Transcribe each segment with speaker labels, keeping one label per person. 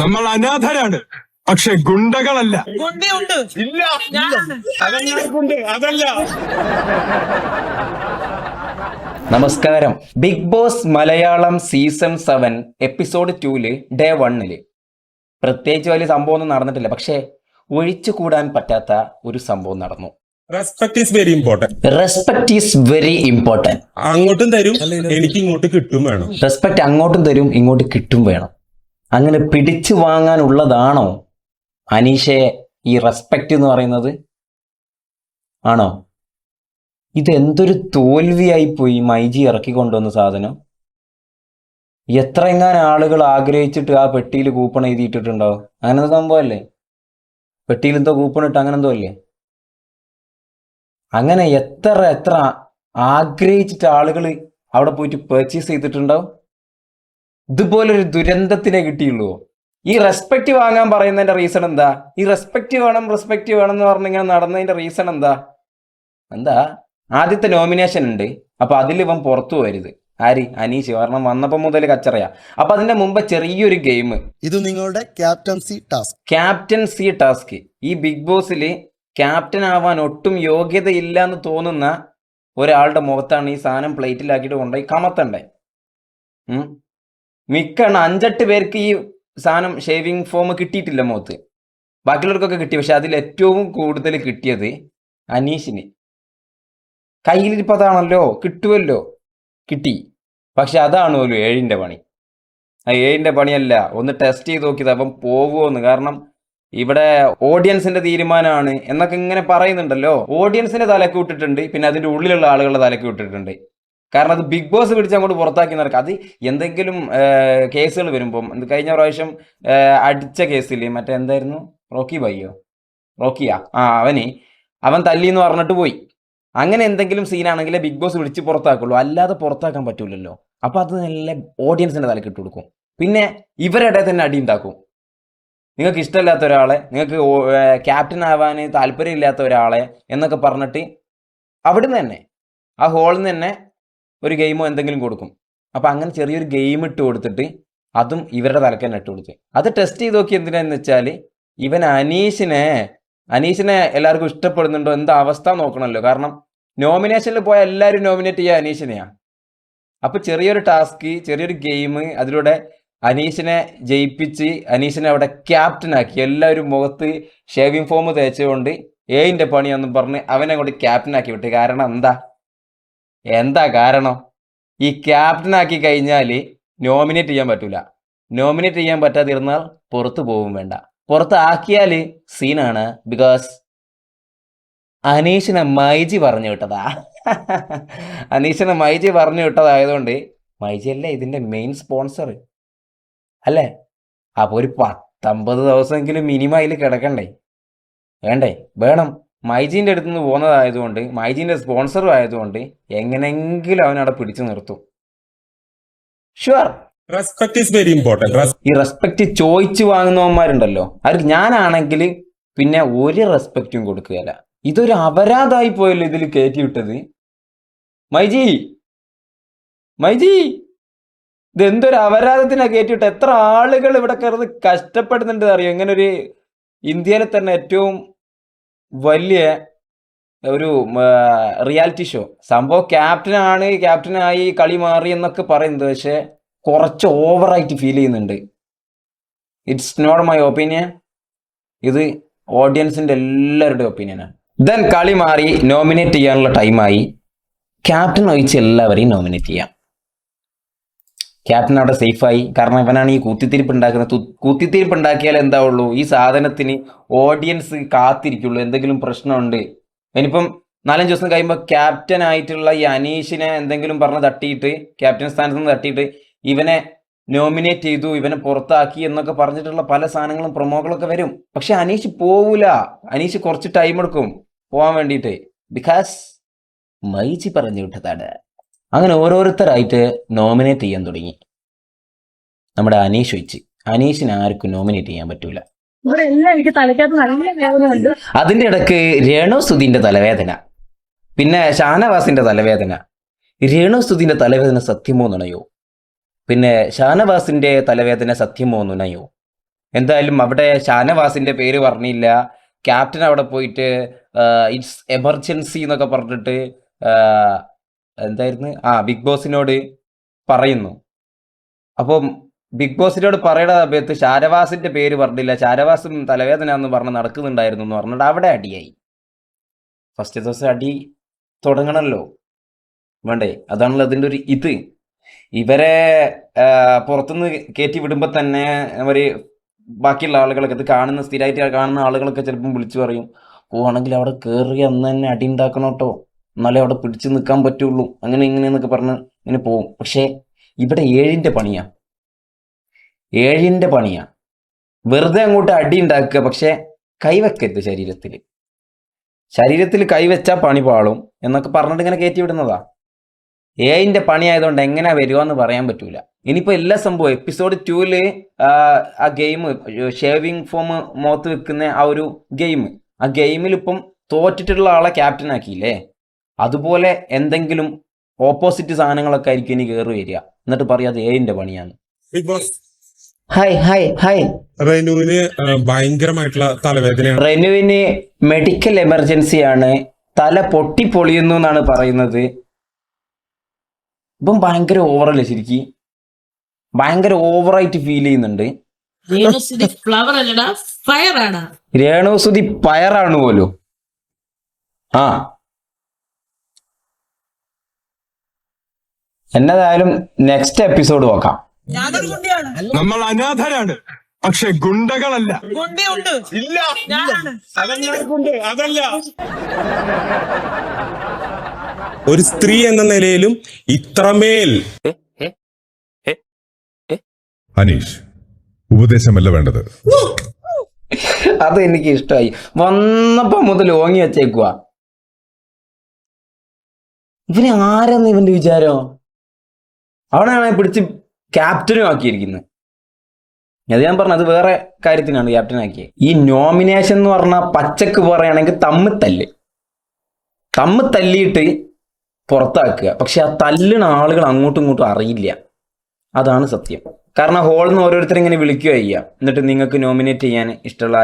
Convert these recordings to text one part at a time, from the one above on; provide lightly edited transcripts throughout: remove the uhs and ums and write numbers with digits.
Speaker 1: നമ്മൾ അനാഥരാണ്, പക്ഷെ ഗുണ്ടകളല്ല.
Speaker 2: ഇല്ല, അതല്ല.
Speaker 3: നമസ്കാരം. Bigg Boss Malayalam season 7 episode 2 day 1 പ്രത്യേകിച്ച് വലിയ സംഭവമൊന്നും നടന്നിട്ടില്ല. പക്ഷെ ഒഴിച്ചുകൂടാൻ പറ്റാത്ത ഒരു സംഭവം നടന്നു.
Speaker 2: Respect is very important.
Speaker 3: Respect is very important.
Speaker 2: അങ്ങോട്ടും തരും, എനിക്ക് ഇങ്ങോട്ട് കിട്ടും വേണം.
Speaker 3: റെസ്പെക്ട് അങ്ങോട്ടും തരും, ഇങ്ങോട്ട് കിട്ടും വേണം. അങ്ങനെ പിടിച്ചു വാങ്ങാനുള്ളതാണോ അനീഷെ ഈ റെസ്പെക്ട് എന്ന് പറയുന്നത്? ആണോ? ഇതെന്തൊരു തോൽവിയായിപ്പോയി മൈജി ഇറക്കിക്കൊണ്ടുവന്ന സാധനം. എത്രയെങ്ങാനും ആളുകൾ ആഗ്രഹിച്ചിട്ട് ആ പെട്ടിയിൽ കൂപ്പൺ എഴുതിയിട്ടിട്ടുണ്ടോ? അങ്ങനെ സംഭവമല്ലേ? പെട്ടിയിൽ എന്തോ കൂപ്പൺ ഇട്ട് അങ്ങനെ എന്തോ അല്ലേ? അങ്ങനെ എത്ര ആഗ്രഹിച്ചിട്ട് ആളുകൾ അവിടെ പോയിട്ട് പർച്ചേസ് ചെയ്തിട്ടുണ്ടാവും. ഇതുപോലൊരു ദുരന്തത്തിനെ കിട്ടിയുള്ളൂ. ഈ റെസ്പെക്റ്റ് വാങ്ങാൻ പറയുന്നതിന്റെ റീസൺ എന്താ? ഈ റെസ്പെക്റ്റ് വേണം എന്ന് പറഞ്ഞിങ്ങനെ നടന്നതിന്റെ റീസൺ എന്താ? ആദ്യത്തെ നോമിനേഷൻ ഉണ്ട്, അപ്പൊ അതിൽ ഇവൻ പുറത്തു പോരുത്. ആര്? അനീഷ്. കാരണം വന്നപ്പോ മുതൽ കച്ചറയാ. അപ്പൊ അതിന്റെ മുമ്പ് ചെറിയൊരു ഗെയിം,
Speaker 4: ഇത് നിങ്ങളുടെ ക്യാപ്റ്റൻസി
Speaker 3: ടാസ്ക്. ഈ ബിഗ് ബോസിൽ ക്യാപ്റ്റൻ ആവാൻ ഒട്ടും യോഗ്യതയില്ല എന്ന് തോന്നുന്ന ഒരാളുടെ മുഖത്താണ് ഈ സാധനം പ്ലേറ്റിലാക്കിയിട്ട് കൊണ്ടുപോയി കമത്തണ്ടേ. മിക്കണ്ണ 5-8 പേർക്ക് ഈ സാധനം ഷേവിങ് ഫോം കിട്ടിയിട്ടില്ല മുഖത്ത്. ബാക്കിയുള്ളവർക്കൊക്കെ കിട്ടി. പക്ഷെ അതിൽ ഏറ്റവും കൂടുതൽ കിട്ടിയത് അനീഷിന്. കയ്യിലിരിപ്പോൾ അതാണല്ലോ, കിട്ടുമല്ലോ, കിട്ടി. പക്ഷെ അതാണ് പോലും 7ന്റെ പണി. ആ 7ന്റെ പണിയല്ല, ഒന്ന് ടെസ്റ്റ് ചെയ്ത് നോക്കിയത് അവൻ പോവുമോന്ന്. കാരണം ഇവിടെ ഓഡിയൻസിന്റെ തീരുമാനമാണ് എന്നൊക്കെ ഇങ്ങനെ പറയുന്നുണ്ടല്ലോ. ഓഡിയൻസിന്റെ തലക്ക് വിട്ടിട്ടുണ്ട്, പിന്നെ അതിന്റെ ഉള്ളിലുള്ള ആളുകളുടെ തലക്ക് വിട്ടിട്ടുണ്ട്. കാരണം അത് ബിഗ് ബോസ് പിടിച്ച് അങ്ങോട്ട് പുറത്താക്കി നടക്കുക. അത് എന്തെങ്കിലും കേസുകൾ വരുമ്പം, കഴിഞ്ഞ പ്രാവശ്യം അടിച്ച കേസിൽ മറ്റേ എന്തായിരുന്നു, റോക്കിയാ അവൻ തല്ലിന്ന് പറഞ്ഞിട്ട് പോയി. അങ്ങനെ എന്തെങ്കിലും സീനാണെങ്കിലേ ബിഗ് ബോസ് വിളിച്ച് പുറത്താക്കുള്ളൂ, അല്ലാതെ പുറത്താക്കാൻ പറ്റൂലല്ലോ. അപ്പൊ അത് നല്ല ഓഡിയൻസിന്റെ തലക്ക് ഇട്ട് കൊടുക്കും. പിന്നെ ഇവരുടെ തന്നെ അടി ഉണ്ടാക്കും. നിങ്ങൾക്ക് ഇഷ്ടമില്ലാത്ത ഒരാളെ, നിങ്ങൾക്ക് ക്യാപ്റ്റൻ ആവാൻ താല്പര്യമില്ലാത്ത ഒരാളെ എന്നൊക്കെ പറഞ്ഞിട്ട് അവിടുന്ന് തന്നെ ആ ഹോളിൽ നിന്ന് തന്നെ ഒരു ഗെയിമോ എന്തെങ്കിലും കൊടുക്കും. അപ്പം അങ്ങനെ ചെറിയൊരു ഗെയിം ഇട്ട് കൊടുത്തിട്ട് അതും ഇവരുടെ തലക്ക് തന്നെ ഇട്ട് കൊടുത്ത് അത് ടെസ്റ്റ് ചെയ്ത് നോക്കി. എന്തിനാന്ന് വെച്ചാൽ ഇവൻ അനീഷിനെ എല്ലാവർക്കും ഇഷ്ടപ്പെടുന്നുണ്ടോ എന്താ അവസ്ഥ നോക്കണമല്ലോ. കാരണം നോമിനേഷനിൽ പോയ എല്ലാവരും നോമിനേറ്റ് ചെയ്യുക അനീഷിനെയാണ്. അപ്പം ചെറിയൊരു ടാസ്ക്, ചെറിയൊരു ഗെയിം, അതിലൂടെ അനീഷിനെ ജയിപ്പിച്ച് അനീഷിനെ അവിടെ ക്യാപ്റ്റനാക്കി. എല്ലാവരും മുഖത്ത് ഷേവിങ് ഫോം തേച്ചുകൊണ്ട് 7ന്റെ പണിയെന്നും പറഞ്ഞ് അവനെ കൊണ്ട് ക്യാപ്റ്റനാക്കി വിട്ട്. കാരണം എന്താ കാരണം? ഈ ക്യാപ്റ്റനാക്കി കഴിഞ്ഞാൽ നോമിനേറ്റ് ചെയ്യാൻ പറ്റൂല. നോമിനേറ്റ് ചെയ്യാൻ പറ്റാതിരുന്നാൽ പുറത്തു പോവും വേണ്ട. പുറത്ത് ആക്കിയാൽ സീനാണ്. ബിക്കോസ് അനീഷിനെ മൈജി പറഞ്ഞു വിട്ടതാ. അനീഷിനെ മൈജി പറഞ്ഞു വിട്ടതായതുകൊണ്ട് മൈജിയല്ലേ ഇതിന്റെ മെയിൻ സ്പോൺസർ അല്ലേ? അപ്പോൾ ഒരു 10-50 ദിവസമെങ്കിലും മിനിമം അതിൽ കിടക്കണ്ടേ? വേണം. മൈജീൻ്റെ അടുത്ത് നിന്ന് പോകുന്നതായതുകൊണ്ട്, മൈജീൻ്റെ സ്പോൺസറും ആയതുകൊണ്ട് എങ്ങനെങ്കിലും അവനവിടെ പിടിച്ചു നിർത്തും. Sure.
Speaker 2: Respect is very important.
Speaker 3: ഈ റെസ്പെക്ട് ചോദിച്ചു വാങ്ങുന്നവന്മാരുണ്ടല്ലോ, അവർക്ക് ഞാനാണെങ്കിൽ പിന്നെ ഒരു റെസ്പെക്റ്റും കൊടുക്കുകയില്ല. ഇതൊരു അപരാധമായി പോയല്ലോ ഇതിൽ കയറ്റി വിട്ടത്. മൈജി ഇതെന്തൊരു അപരാധത്തിനാ കയറ്റിവിട്ട്. എത്ര ആളുകൾ ഇവിടെ കയറുന്നത് കഷ്ടപ്പെടുന്നുണ്ട് അറിയോ? ഇങ്ങനെ ഒരു ഇന്ത്യയിലെ തന്നെ ഏറ്റവും വലിയ ഒരു റിയാലിറ്റി ഷോ സംഭവം. ക്യാപ്റ്റനായി കളി മാറി എന്നൊക്കെ പറയുന്നത്, പക്ഷെ കുറച്ച് ഓവറായിട്ട് ഫീൽ ചെയ്യുന്നുണ്ട്. ഇറ്റ്സ് നോട്ട് മൈ ഒപ്പീനിയൻ, ഇത് ഓഡിയൻസിന്റെ എല്ലാവരുടെയും ഒപ്പീനിയനാണ്. ദെൻ കളി മാറി നോമിനേറ്റ് ചെയ്യാനുള്ള ടൈമായി. ക്യാപ്റ്റൻ ഒഴിച്ച് എല്ലാവരെയും നോമിനേറ്റ് ചെയ്യാം. ക്യാപ്റ്റൻ അവിടെ സേഫായി. കാരണം ഇവനാണ് ഈ കൂത്തിത്തിരിപ്പ് ഉണ്ടാക്കുന്നത്. കൂത്തിത്തിരിപ്പ് ഉണ്ടാക്കിയാൽ എന്താ ഉള്ളൂ, ഈ സാധനത്തിന് ഓഡിയൻസ് കാത്തിരിക്കുള്ളൂ. എന്തെങ്കിലും പ്രശ്നമുണ്ട്, ഇനിയിപ്പം 4-5 ദിവസം കഴിയുമ്പോൾ ക്യാപ്റ്റൻ ആയിട്ടുള്ള ഈ അനീഷിനെ എന്തെങ്കിലും പറഞ്ഞ് തട്ടിയിട്ട്, ക്യാപ്റ്റൻ സ്ഥാനത്ത് നിന്ന് തട്ടിയിട്ട് ഇവനെ നോമിനേറ്റ് ചെയ്തു, ഇവനെ പുറത്താക്കി എന്നൊക്കെ പറഞ്ഞിട്ടുള്ള പല സാധനങ്ങളും പ്രൊമോകളൊക്കെ വരും. പക്ഷെ അനീഷ് പോവൂല. അനീഷ് കുറച്ച് ടൈം എടുക്കും പോകാൻ വേണ്ടിയിട്ട്. ബിക്കോസ് മൈജി പറഞ്ഞു വിട്ടതാണ്. അങ്ങനെ ഓരോരുത്തരായിട്ട് നോമിനേറ്റ് ചെയ്യാൻ തുടങ്ങി. നമ്മുടെ അനീഷ് ഒഴിച്ച് അനീഷിനെ ആർക്കും നോമിനേറ്റ് ചെയ്യാൻ പറ്റൂല. അതിൻ്റെ ഇടക്ക് രേണുസുധീന്റെ തലവേദന, പിന്നെ ഷാനവാസിന്റെ തലവേദന. രേണുസുധീന്റെ തലവേദന സത്യമോ നുണയോ? പിന്നെ ഷാനവാസിന്റെ തലവേദന സത്യമോ നുണയോ? എന്തായാലും അവിടെ ഷാനവാസിന്റെ പേര് പറഞ്ഞില്ല. ക്യാപ്റ്റൻ അവിടെ പോയിട്ട് ഇറ്റ്സ് എമർജൻസി എന്നൊക്കെ പറഞ്ഞിട്ട് എന്തായിരുന്നു ബിഗ് ബോസിനോട് പറയുന്നു. അപ്പം ബിഗ് ബോസിനോട് പറയണ സമയത്ത് ഷാനവാസിന്റെ പേര് പറഞ്ഞില്ല, ഷാനവാസും തലവേദന എന്ന് പറഞ്ഞ് നടക്കുന്നുണ്ടായിരുന്നു എന്ന് പറഞ്ഞിട്ട് അവിടെ അടിയായി. ഫസ്റ്റ് ദിവസം അടി തുടങ്ങണമല്ലോ, വേണ്ടേ? അതാണല്ലോ അതിൻ്റെ ഒരു ഇത്. ഇവരെ പുറത്തുനിന്ന് കയറ്റി വിടുമ്പോൾ തന്നെ അവര് ബാക്കിയുള്ള ആളുകളൊക്കെ ഇത് കാണുന്ന സ്ഥിരമായിട്ട് കാണുന്ന ആളുകളൊക്കെ ചിലപ്പം വിളിച്ചു പറയും, പോവാണെങ്കിൽ അവിടെ കയറി അന്ന് തന്നെ അടി ഉണ്ടാക്കണം കേട്ടോ, എന്നാലേ അവിടെ പിടിച്ചു നിൽക്കാൻ പറ്റുള്ളൂ, അങ്ങനെ ഇങ്ങനെയെന്നൊക്കെ പറഞ്ഞ് ഇങ്ങനെ പോവും. പക്ഷേ ഇവിടെ ഏഴിൻ്റെ പണിയാ. വെറുതെ അങ്ങോട്ട് അടി ഉണ്ടാക്കുക, പക്ഷെ കൈവെക്കരുത് ശരീരത്തിൽ കൈവച്ചാൽ പണി പാളും എന്നൊക്കെ പറഞ്ഞിട്ട് ഇങ്ങനെ കയറ്റി വിടുന്നതാ. ഏഴിൻ്റെ പണി ആയതുകൊണ്ട് എങ്ങനെയാ വരുവാന്ന് പറയാൻ പറ്റൂല. ഇനിയിപ്പോൾ എല്ലാ സംഭവം എപ്പിസോഡ് 2 ആ ഗെയിം ഷേവിങ് ഫോം മുഖത്ത് വെക്കുന്ന ആ ഒരു ഗെയിം, ആ ഗെയിമിൽ ഇപ്പം തോറ്റിട്ടുള്ള ആളെ ക്യാപ്റ്റൻ ആക്കിയില്ലേ, അതുപോലെ എന്തെങ്കിലും ഓപ്പോസിറ്റ് സാധനങ്ങളൊക്കെ ആയിരിക്കും ഇനി കയറി വരിക, എന്നിട്ട് പറയാതെ ഏഴിൻ്റെ പണിയാണ്.
Speaker 2: ബിഗ് ബോസ്
Speaker 3: ഹായ്
Speaker 2: റെനുവിന് ഭയങ്കരമായിട്ടുള്ള തലവേദനയാണ്.
Speaker 3: റെനുവിന് മെഡിക്കൽ എമർജൻസിയാണ്, തല പൊട്ടിപ്പൊളിയുന്നു എന്നാണ് പറയുന്നത്. ഇപ്പം ഭയങ്കര ഓവറല്ലേ, ശരിക്കും ഭയങ്കര ഓവറായിട്ട് ഫീൽ ചെയ്യുന്നുണ്ട്. രേണുസുതി പയറാണ് പോലും. എന്നതായാലും നെക്സ്റ്റ് എപ്പിസോഡ് നോക്കാം.
Speaker 1: നമ്മൾ അനാഥരാണ്, പക്ഷെ ഗുണ്ടകളല്ല.
Speaker 2: അതല്ല, ഒരു സ്ത്രീ എന്ന നിലയിലും ഇത്രമേൽ
Speaker 5: അനീഷ്, ഉപദേശമല്ല വേണ്ടത്.
Speaker 3: അത് എനിക്ക് ഇഷ്ടമായി. വന്നപ്പോ മുതൽ ഓങ്ങി വെച്ചേക്കുക. ഇവന് ആരെന്ന് ഇവന്റെ വിചാരം? അവിടെയാണ് പിടിച്ച് ക്യാപ്റ്റനും ആക്കിയിരിക്കുന്നത്. അത് ഞാൻ പറഞ്ഞത്, അത് വേറെ കാര്യത്തിനാണ് ക്യാപ്റ്റൻ ആക്കിയത്. ഈ നോമിനേഷൻ എന്ന് പറഞ്ഞാൽ പച്ചക്ക് പറയുകയാണെങ്കിൽ തമ്മ് തല്ലിയിട്ട് പുറത്താക്കുക. പക്ഷെ ആ തല്ലുന്ന ആളുകൾ അങ്ങോട്ടും ഇങ്ങോട്ടും അറിയില്ല, അതാണ് സത്യം. കാരണം ഹോളിൽ നിന്ന് ഓരോരുത്തരും ഇങ്ങനെ വിളിക്കുക ചെയ്യുക, എന്നിട്ട് നിങ്ങൾക്ക് നോമിനേറ്റ് ചെയ്യാൻ ഇഷ്ടമുള്ള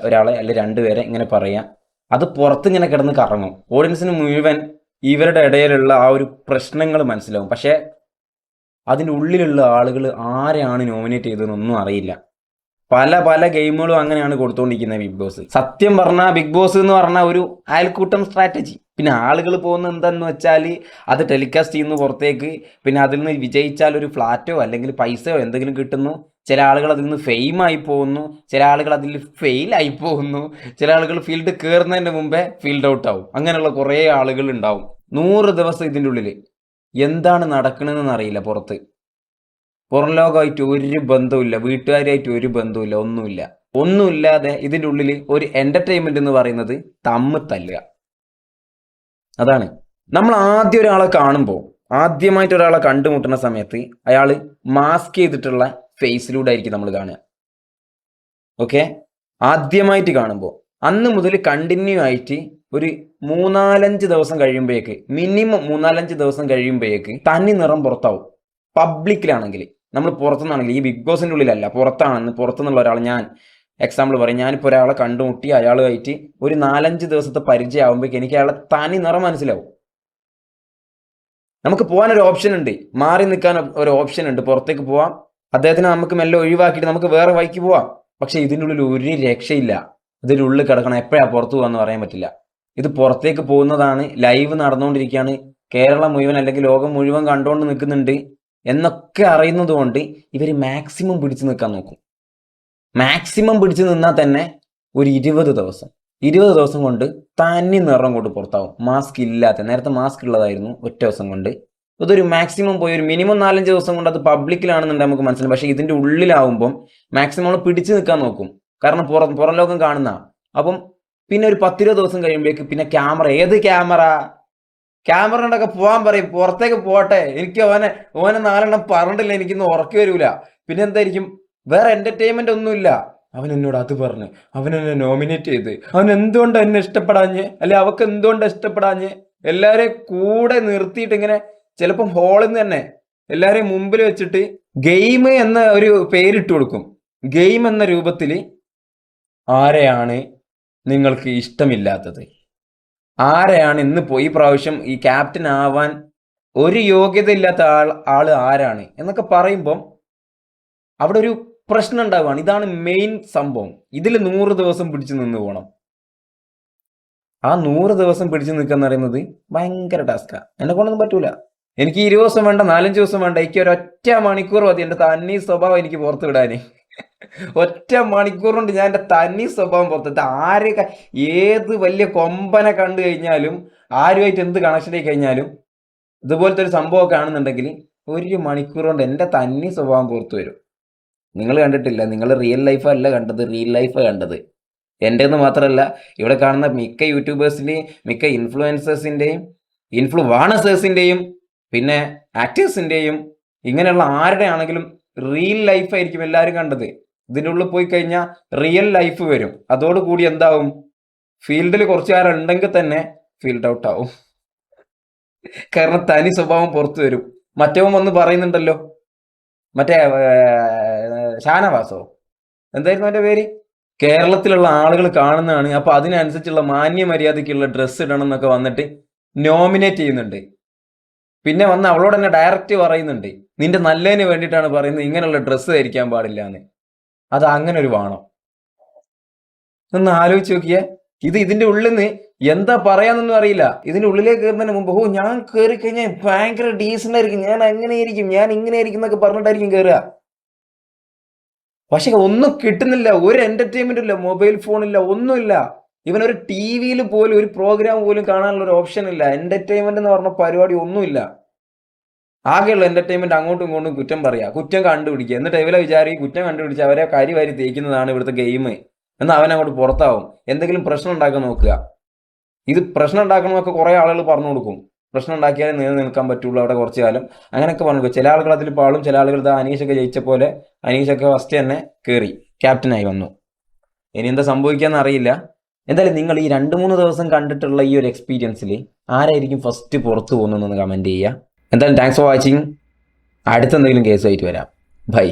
Speaker 3: ഒരാളെ അല്ലെ രണ്ടുപേരെ ഇങ്ങനെ പറയാം. അത് പുറത്തിങ്ങനെ കിടന്ന് കറങ്ങും. ഓഡിയൻസിന് മുഴുവൻ ഇവരുടെ ഇടയിലുള്ള ആ ഒരു പ്രശ്നങ്ങൾ മനസ്സിലാവും. പക്ഷേ അതിൻ്റെ ഉള്ളിലുള്ള ആളുകൾ ആരെയാണ് നോമിനേറ്റ് ചെയ്തതെന്നൊന്നും അറിയില്ല. പല ഗെയിമുകളും അങ്ങനെയാണ് കൊടുത്തുകൊണ്ടിരിക്കുന്നത് ബിഗ് ബോസ്. സത്യം പറഞ്ഞാൽ ബിഗ് ബോസ് എന്ന് പറഞ്ഞാൽ ഒരു അയൽക്കൂട്ടം സ്ട്രാറ്റജി. പിന്നെ ആളുകൾ പോകുന്ന എന്താന്ന് വെച്ചാൽ അത് ടെലികാസ്റ്റ് ചെയ്യുന്നു പുറത്തേക്ക്, പിന്നെ അതിൽ നിന്ന് വിജയിച്ചാൽ ഒരു ഫ്ലാറ്റോ അല്ലെങ്കിൽ പൈസയോ എന്തെങ്കിലും കിട്ടുന്നു. ചില ആളുകൾ അതിൽ നിന്ന് ഫെയിമായി പോകുന്നു, ചില ആളുകൾ അതിൽ ഫെയിലായി പോകുന്നു, ചില ആളുകൾ ഫീൽഡ് കയറുന്നതിൻ്റെ മുമ്പേ ഫീൽഡ് ഔട്ട് ആവും. അങ്ങനെയുള്ള കുറേ ആളുകൾ ഉണ്ടാവും. 100 ദിവസം ഇതിൻ്റെ ഉള്ളിൽ എന്താണ് നടക്കണമെന്ന് അറിയില്ല. പുറം ലോകമായിട്ട് ഒരു ബന്ധവുമില്ല, വീട്ടുകാരായിട്ട് ഒരു ബന്ധവുമില്ല, ഒന്നുമില്ലാതെ ഇതിൻ്റെ ഉള്ളിൽ ഒരു എന്റർടൈൻമെന്റ് എന്ന് പറയുന്നത് തമ്മിൽ തല്ലുക. അതാണ്. നമ്മൾ ആദ്യമായിട്ട് ഒരാളെ കണ്ടുമുട്ടുന്ന സമയത്ത് അയാൾ മാസ്ക് ചെയ്തിട്ടുള്ള ഫേസിലൂടെ ആയിരിക്കും നമ്മൾ കാണുക. ഓക്കെ, ആദ്യമായിട്ട് കാണുമ്പോൾ അന്ന് മുതൽ കണ്ടിന്യൂ ആയിട്ട് ഒരു 3-4 ദിവസം കഴിയുമ്പോഴേക്ക്, മിനിമം 3-4 ദിവസം കഴിയുമ്പോഴേക്ക് തനി നിറം പുറത്താവും. പബ്ലിക്കിലാണെങ്കിൽ, നമ്മൾ പുറത്തുനിന്നാണെങ്കിൽ, ഈ ബിഗ് ബോസിൻ്റെ ഉള്ളിലല്ല, പുറത്തുനിന്നുള്ള ഒരാൾ, ഞാൻ എക്സാമ്പിൾ പറയും, ഞാനിപ്പോൾ ഒരാളെ കണ്ടുമുട്ടി അയാളുമായിട്ട് ഒരു 4-5 ദിവസത്തെ പരിചയം ആകുമ്പോഴേക്ക് എനിക്ക് അയാളെ തനി നിറം മനസ്സിലാവും. നമുക്ക് പോകാനൊരു ഓപ്ഷൻ ഉണ്ട്, മാറി നിൽക്കാൻ ഒരു ഓപ്ഷൻ ഉണ്ട്, പുറത്തേക്ക് പോവാം, അദ്ദേഹത്തിനെ നമുക്ക് മെല്ലെ ഒഴിവാക്കിയിട്ട് നമുക്ക് വേറെ വഴിക്ക് പോവാം. പക്ഷെ ഇതിൻ്റെ ഉള്ളിൽ ഒരു രക്ഷയില്ല, ഇതിൻ്റെ ഉള്ളിൽ കിടക്കണം, എപ്പോഴാണ് പുറത്തു പോകാന്ന് പറയാൻ പറ്റില്ല. ഇത് പുറത്തേക്ക് പോകുന്നതാണ്, ലൈവ് നടന്നുകൊണ്ടിരിക്കുകയാണ്, കേരളം മുഴുവൻ അല്ലെങ്കിൽ ലോകം മുഴുവൻ കണ്ടുകൊണ്ട് നിൽക്കുന്നുണ്ട് എന്നൊക്കെ അറിയുന്നത് കൊണ്ട് ഇവർ മാക്സിമം പിടിച്ചു നിൽക്കാൻ നോക്കും. മാക്സിമം പിടിച്ചു നിന്നാൽ തന്നെ ഒരു 20 ദിവസം കൊണ്ട് തനി നിറം കൊണ്ട് പുറത്താവും. മാസ്ക് ഇല്ലാത്ത, നേരത്തെ മാസ്ക് ഉള്ളതായിരുന്നു, ഒറ്റ ദിവസം കൊണ്ട്. ഇതൊരു മാക്സിമം പോയി ഒരു മിനിമം 4-5 ദിവസം കൊണ്ട് അത് പബ്ലിക്കിലാണെന്നുണ്ടെങ്കിൽ നമുക്ക് മനസ്സിലാവും. പക്ഷേ ഇതിൻ്റെ ഉള്ളിലാവുമ്പം മാക്സിമം നമ്മൾ പിടിച്ചു നിൽക്കാൻ നോക്കും, കാരണം പുറം ലോകം കാണുന്ന. അപ്പം പിന്നെ ഒരു 10-20 ദിവസം കഴിയുമ്പോഴേക്ക് പിന്നെ ഏത് ക്യാമറണ്ടൊക്കെ പോകാൻ പറയും, പുറത്തേക്ക് പോട്ടെ, എനിക്ക് ഓനെ 4 പറഞ്ഞിട്ടില്ല, എനിക്കിന്ന് ഉറക്കി വരൂല. പിന്നെ എന്തായിരിക്കും, വേറെ എന്റർടൈൻമെന്റ് ഒന്നുമില്ല. അവൻ എന്നോട് അത് പറഞ്ഞ്, അവൻ എന്നെ നോമിനേറ്റ് ചെയ്ത്, അവൻ എന്തുകൊണ്ട് എന്നെ ഇഷ്ടപ്പെടാഞ്ഞ്, അല്ലെ അവക്ക് എന്തുകൊണ്ട് ഇഷ്ടപ്പെടാഞ്ഞ്, എല്ലാവരെയും കൂടെ നിർത്തിയിട്ട് ഇങ്ങനെ ചിലപ്പം ഹോളിൽ നിന്ന് തന്നെ എല്ലാവരെയും മുമ്പിൽ വെച്ചിട്ട് ഗെയിം എന്ന ഒരു പേരിട്ട് കൊടുക്കും. ഗെയിം എന്ന രൂപത്തിൽ ആരെയാണ് നിങ്ങൾക്ക് ഇഷ്ടമില്ലാത്തത്, ആരെയാണ് ഇന്നിപ്പോ ഈ പ്രാവശ്യം ഈ ക്യാപ്റ്റൻ ആവാൻ ഒരു യോഗ്യത ഇല്ലാത്ത ആള് ആരാണ് എന്നൊക്കെ പറയുമ്പം അവിടെ ഒരു പ്രശ്നം ഉണ്ടാവുകയാണ്. ഇതാണ് മെയിൻ സംഭവം. ഇതിൽ 100 ദിവസം പിടിച്ചു നിന്ന് പോകണം. ആ 100 ദിവസം പിടിച്ചു നിൽക്കുക എന്ന് പറയുന്നത് ഭയങ്കര ടാസ്കാ. എന്നെ കൊണ്ടൊന്നും പറ്റൂല. എനിക്ക് 20 ദിവസം വേണ്ട, 4-5 ദിവസം വേണ്ട, എനിക്ക് ഒരൊറ്റ മണിക്കൂർ മതി എൻ്റെ തനി സ്വഭാവം എനിക്ക് പുറത്ത് വിടാന്. ഒറ്റ മണിക്കൂർ കൊണ്ട് ഞാൻ എൻ്റെ തനി സ്വഭാവം പുറത്തെടുത്ത് ആരെ ഏത് വലിയ കൊമ്പനെ കണ്ടു കഴിഞ്ഞാലും ആരുമായിട്ട് എന്ത് കണക്ഷനായി കഴിഞ്ഞാലും ഇതുപോലത്തെ ഒരു സംഭവമൊക്കെ ആണെന്നുണ്ടെങ്കിൽ 1 മണിക്കൂർ കൊണ്ട് എൻ്റെ തനി സ്വഭാവം പുറത്തു വരും. നിങ്ങൾ കണ്ടിട്ടില്ല, നിങ്ങൾ റിയൽ ലൈഫല്ല കണ്ടത്, റിയൽ ലൈഫ് കണ്ടത്. എൻ്റെ എന്ന് മാത്രമല്ല, ഇവിടെ കാണുന്ന മിക്ക യൂട്യൂബേഴ്സിൻ്റെയും മിക്ക ഇൻഫ്ലുവൻസേഴ്സിൻ്റെയും ഇൻഫ്ലുവാണസേഴ്സിൻ്റെയും പിന്നെ ആക്ടേഴ്സിൻ്റെയും ഇങ്ങനെയുള്ള ആരുടെ ആണെങ്കിലും റിയൽ ലൈഫ് ആയിരിക്കും എല്ലാവരും കണ്ടത്. ഇതിൻ്റെ ഉള്ളിൽ പോയി കഴിഞ്ഞാൽ റിയൽ ലൈഫ് വരും. അതോടുകൂടി എന്താവും, ഫീൽഡിൽ കുറച്ചു കാലം ഉണ്ടെങ്കിൽ തന്നെ ഫീൽഡ് ഔട്ട് ആവും. കാരണം തനി സ്വഭാവം പുറത്തു വരും. മറ്റവൻ വന്ന് പറയുന്നുണ്ടല്ലോ, മറ്റേ ഷാനവാസോ എന്തായിരുന്നു അവൻ്റെ പേര്, കേരളത്തിലുള്ള ആളുകൾ കാണുന്നതാണ്, അപ്പൊ അതിനനുസരിച്ചുള്ള മാന്യ മര്യാദയ്ക്കുള്ള ഡ്രസ്സ് ഇടണം എന്നൊക്കെ വന്നിട്ട് നോമിനേറ്റ് ചെയ്യുന്നുണ്ട്. പിന്നെ വന്ന് അവളോട് തന്നെ ഡയറക്റ്റ് പറയുന്നുണ്ട്, നിന്റെ നല്ലതിന് വേണ്ടിയിട്ടാണ് പറയുന്നത്, ഇങ്ങനെയുള്ള ഡ്രസ്സ് ധരിക്കാൻ പാടില്ല എന്ന്. അത് അങ്ങനെ ഒരു വേണം. ഒന്ന് ആലോചിച്ച് നോക്കിയേ. ഇതിന്റെ ഉള്ളിൽ നിന്ന് എന്താ പറയാന്നൊന്നും അറിയില്ല. ഇതിന്റെ ഉള്ളിലേക്ക് കയറുന്നതിന് മുമ്പ് ഞാൻ കയറി കഴിഞ്ഞാൽ ഭയങ്കര ഡീസന്റ് ആയിരിക്കും, ഞാൻ അങ്ങനെയായിരിക്കും, ഞാൻ ഇങ്ങനെ ആയിരിക്കും എന്നൊക്കെ പറഞ്ഞിട്ടായിരിക്കും കയറുക. പക്ഷെ ഒന്നും കിട്ടുന്നില്ല, ഒരു എന്റർടൈൻമെന്റ് ഇല്ല, മൊബൈൽ ഫോണില്ല, ഒന്നുമില്ല. ഇവനൊരു ടി വിയിൽ പോലും ഒരു പ്രോഗ്രാം പോലും കാണാനുള്ള ഒരു ഓപ്ഷൻ ഇല്ല. എന്റർടൈൻമെന്റ് എന്ന് പറഞ്ഞ പരിപാടി ഒന്നുമില്ല. ആകെയുള്ള എന്റർടൈൻമെന്റ് അങ്ങോട്ടും ഇങ്ങോട്ടും കുറ്റം പറയാ, കുറ്റം കണ്ടുപിടിക്കുക, എന്നിട്ട് ഇവരെ വിചാരിക്കും കുറ്റം കണ്ടുപിടിച്ച് അവരെ കരിവാരി തേക്കുന്നതാണ് ഇവിടുത്തെ ഗെയിം എന്ന് അവനങ്ങോട്ട് പുറത്താവും. എന്തെങ്കിലും പ്രശ്നം ഉണ്ടാക്കാൻ നോക്കുക. ഇത് പ്രശ്നം ഉണ്ടാക്കണമെന്നൊക്കെ കുറെ ആളുകൾ പറഞ്ഞു കൊടുക്കും. പ്രശ്നം ഉണ്ടാക്കിയാലേ നിലനിൽക്കാൻ പറ്റുള്ളൂ അവിടെ കുറച്ചു കാലം, അങ്ങനെയൊക്കെ പറഞ്ഞു. ചില ആളുകൾ അതിൽ പാളും, ചില ആളുകൾ അനീഷൊക്കെ ജയിച്ച പോലെ അനീഷൊക്കെ ഫസ്റ്റ് തന്നെ കയറി ക്യാപ്റ്റനായി വന്നു. ഇനി എന്താ സംഭവിക്കാന്ന് അറിയില്ല. എന്തായാലും നിങ്ങൾ ഈ 2-3 ദിവസം കണ്ടിട്ടുള്ള ഈ ഒരു എക്സ്പീരിയൻസിൽ ആരായിരിക്കും ഫസ്റ്റ് പുറത്തു പോകുന്നതെന്ന് കമന്റ് ചെയ്യുക. എന്തായാലും താങ്ക്സ് ഫോർ വാച്ചിങ്. അടുത്തെന്തെങ്കിലും കേസുമായിട്ട് വരാം. ബൈ.